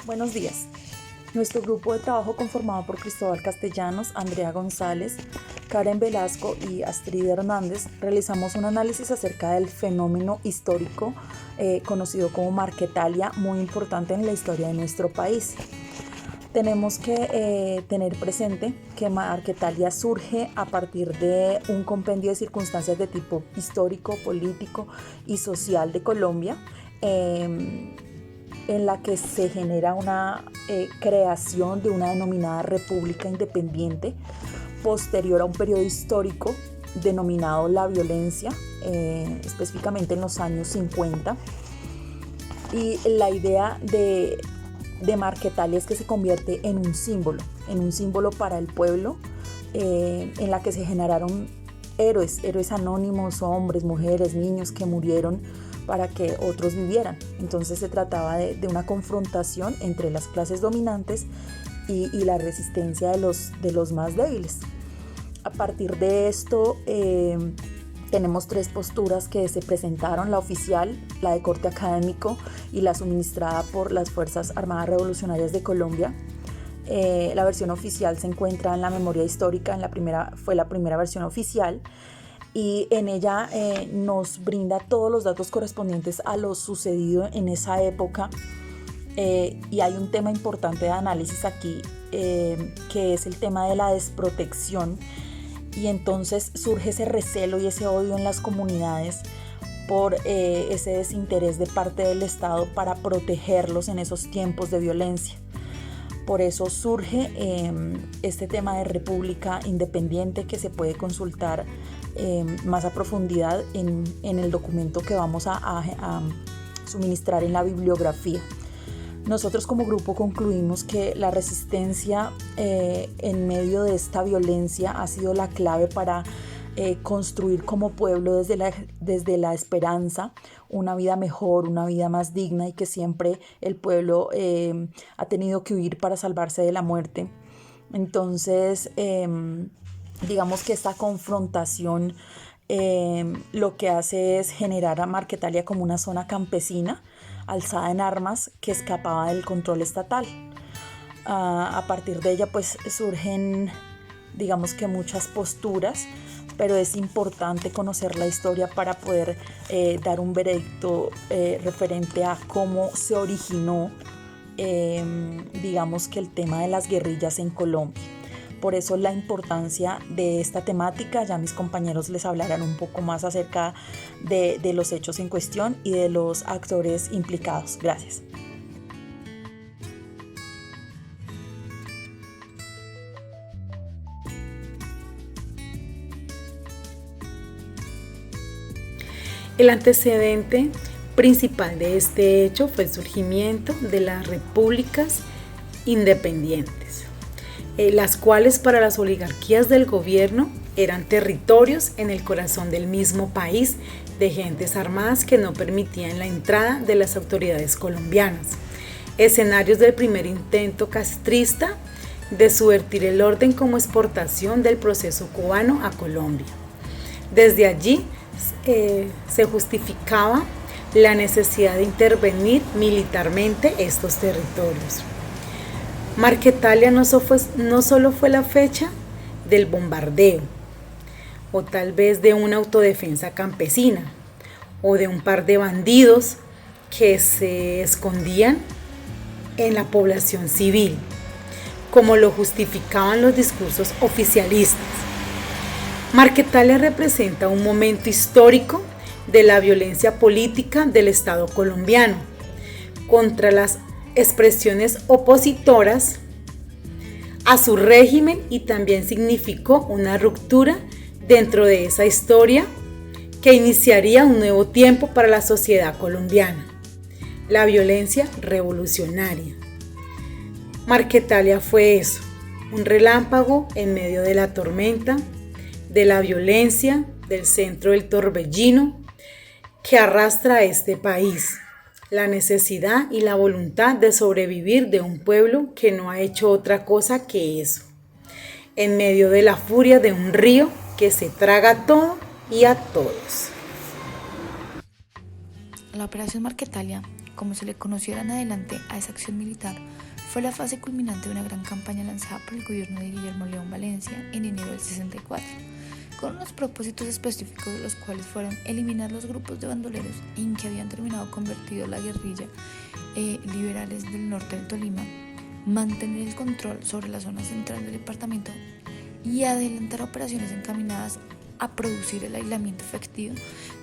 Buenos días. Nuestro grupo de trabajo, conformado por Cristóbal Castellanos, Andrea González, Karen Velasco y Astrid Hernández, realizamos un análisis acerca del fenómeno histórico conocido como Marquetalia, muy importante en la historia de nuestro país. Tenemos que tener presente que Marquetalia surge a partir de un compendio de circunstancias de tipo histórico, político y social de Colombia, en la que se genera una creación de una denominada República Independiente posterior a un periodo histórico denominado la violencia, específicamente en los años 50. Y la idea de Marquetalia es que se convierte en un símbolo para el pueblo, en la que se generaron héroes anónimos, hombres, mujeres, niños que murieron para que otros vivieran. Entonces se trataba de una confrontación entre las clases dominantes y la resistencia de los más débiles. A partir de esto tenemos tres posturas que se presentaron: la oficial, la de corte académico y la suministrada por las Fuerzas Armadas Revolucionarias de Colombia. La versión oficial se encuentra en la memoria histórica, fue la primera versión oficial, y en ella nos brinda todos los datos correspondientes a lo sucedido en esa época. Y hay un tema importante de análisis aquí, que es el tema de la desprotección, y entonces surge ese recelo y ese odio en las comunidades por ese desinterés de parte del Estado para protegerlos en esos tiempos de violencia. Por eso surge este tema de República Independiente, que se puede consultar más a profundidad en el documento que vamos a suministrar en la bibliografía. Nosotros como grupo concluimos que la resistencia en medio de esta violencia ha sido la clave para construir como pueblo desde la esperanza una vida mejor, una vida más digna, y que siempre el pueblo ha tenido que huir para salvarse de la muerte. Entonces, digamos que esta confrontación lo que hace es generar a Marquetalia como una zona campesina alzada en armas que escapaba del control estatal. A partir de ella pues surgen, digamos que muchas posturas, pero es importante conocer la historia para poder dar un veredicto referente a cómo se originó, digamos que el tema de las guerrillas en Colombia. Por eso la importancia de esta temática. Ya mis compañeros les hablarán un poco más acerca de los hechos en cuestión y de los actores implicados. Gracias. El antecedente principal de este hecho fue el surgimiento de las repúblicas independientes, las cuales para las oligarquías del gobierno eran territorios en el corazón del mismo país de gentes armadas que no permitían la entrada de las autoridades colombianas, escenarios del primer intento castrista de subvertir el orden como exportación del proceso cubano a Colombia. Desde allí se justificaba la necesidad de intervenir militarmente estos territorios. Marquetalia no solo fue la fecha del bombardeo, o tal vez de una autodefensa campesina, o de un par de bandidos que se escondían en la población civil, como lo justificaban los discursos oficialistas. Marquetalia representa un momento histórico de la violencia política del Estado colombiano contra las expresiones opositoras a su régimen, y también significó una ruptura dentro de esa historia que iniciaría un nuevo tiempo para la sociedad colombiana: la violencia revolucionaria. Marquetalia fue eso, un relámpago en medio de la tormenta, de la violencia, del centro del torbellino que arrastra a este país, la necesidad y la voluntad de sobrevivir de un pueblo que no ha hecho otra cosa que eso, en medio de la furia de un río que se traga todo y a todos. La Operación Marquetalia como se le conociera en adelante a esa acción militar, fue la fase culminante de una gran campaña lanzada por el gobierno de Guillermo León Valencia en enero del 64, con unos propósitos específicos de los cuales fueron eliminar los grupos de bandoleros en que habían terminado convertido la guerrilla liberales del norte del Tolima, mantener el control sobre la zona central del departamento y adelantar operaciones encaminadas a producir el aislamiento efectivo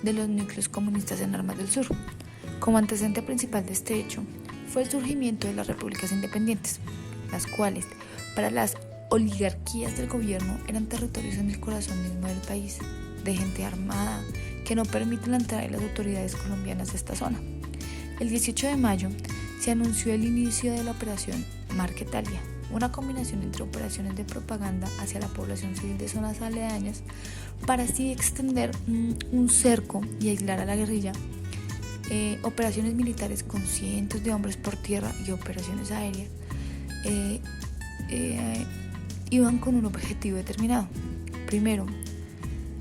de los núcleos comunistas en armas del sur. Como antecedente principal de este hecho fue el surgimiento de las repúblicas independientes, las cuales, para las oligarquías del gobierno, eran territorios en el corazón mismo del país, de gente armada, que no permiten la entrada de las autoridades colombianas a esta zona. El 18 de mayo se anunció el inicio de la operación Marquetalia, una combinación entre operaciones de propaganda hacia la población civil de zonas aledañas para así extender un cerco y aislar a la guerrilla, operaciones militares con cientos de hombres por tierra y operaciones aéreas iban con un objetivo determinado. Primero,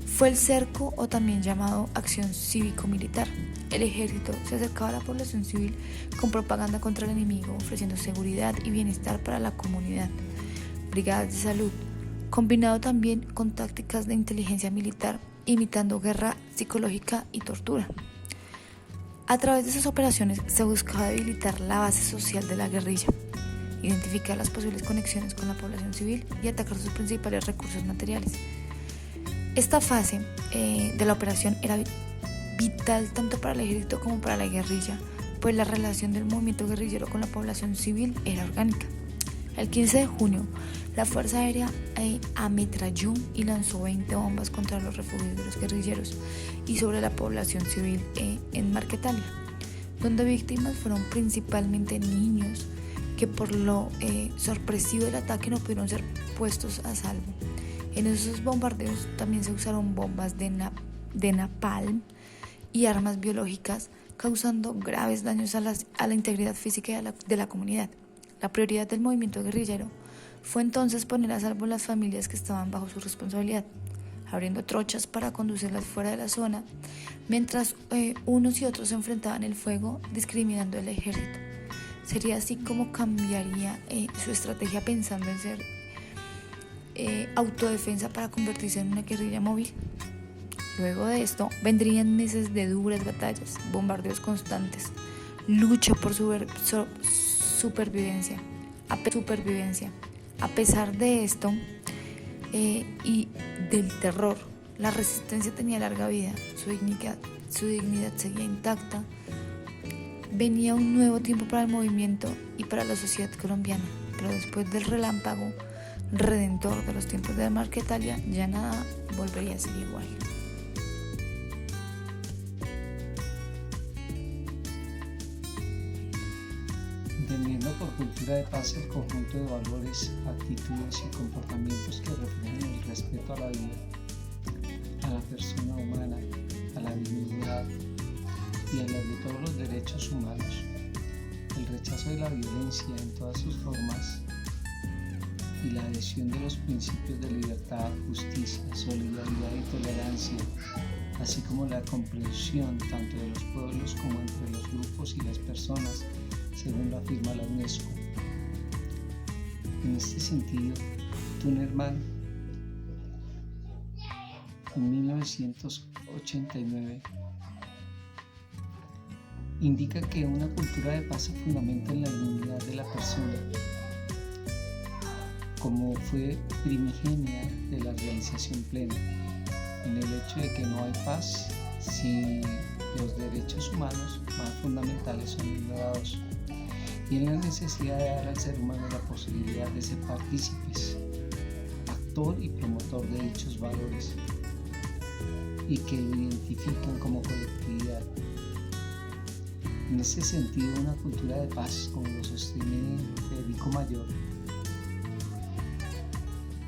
fue el cerco, o también llamado acción cívico-militar. El ejército se acercaba a la población civil con propaganda contra el enemigo, ofreciendo seguridad y bienestar para la comunidad. Brigadas de salud, combinado también con tácticas de inteligencia militar, imitando guerra psicológica y tortura. A través de esas operaciones se buscaba debilitar la base social de la guerrilla, identificar las posibles conexiones con la población civil y atacar sus principales recursos materiales. Esta fase de la operación era vital tanto para el ejército como para la guerrilla, pues la relación del movimiento guerrillero con la población civil era orgánica. El 15 de junio, la Fuerza Aérea ametralló y lanzó 20 bombas contra los refugios de los guerrilleros y sobre la población civil en Marquetalia, donde víctimas fueron principalmente niños que por lo sorpresivo del ataque no pudieron ser puestos a salvo. En esos bombardeos también se usaron bombas de napalm y armas biológicas, causando graves daños a la integridad física de la comunidad. La prioridad del movimiento guerrillero fue entonces poner a salvo las familias que estaban bajo su responsabilidad, abriendo trochas para conducirlas fuera de la zona, mientras unos y otros se enfrentaban el fuego, discriminando al ejército. Sería así como cambiaría su estrategia, pensando en ser autodefensa para convertirse en una guerrilla móvil. Luego de esto vendrían meses de duras batallas, bombardeos constantes, lucha por supervivencia. A pesar de esto y del terror, la resistencia tenía larga vida, su dignidad seguía intacta. Venía un nuevo tiempo para el movimiento y para la sociedad colombiana, pero después del relámpago redentor de los tiempos de Marquetalia, ya nada volvería a ser igual. Entendiendo por cultura de paz el conjunto de valores, actitudes y comportamientos que reflejan el respeto a la vida, a la persona humana, a la dignidad y a los de todos los derechos humanos, el rechazo de la violencia en todas sus formas y la adhesión de los principios de libertad, justicia, solidaridad y tolerancia, así como la comprensión tanto de los pueblos como entre los grupos y las personas, según lo afirma la UNESCO. En este sentido, Tunerman, en 1989, indica que una cultura de paz se fundamenta en la dignidad de la persona, como fue primigenia de la realización plena, en el hecho de que no hay paz si los derechos humanos más fundamentales son ignorados, y en la necesidad de dar al ser humano la posibilidad de ser partícipes, actor y promotor de dichos valores, y que lo identifican como colectividad. En ese sentido, una cultura de paz, como lo sostiene Federico Mayor,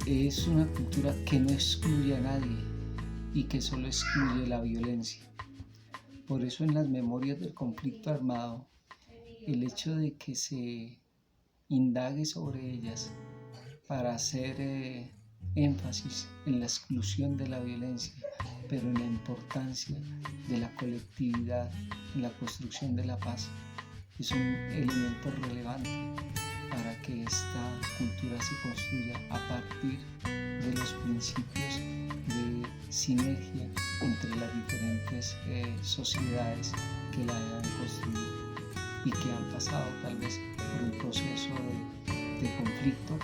es una cultura que no excluye a nadie y que solo excluye la violencia. Por eso en las memorias del conflicto armado, el hecho de que se indague sobre ellas para hacer énfasis en la exclusión de la violencia, pero en la importancia de la colectividad en la construcción de la paz, es un elemento relevante para que esta cultura se construya a partir de los principios de sinergia entre las diferentes sociedades que la han construido y que han pasado tal vez por un proceso de conflicto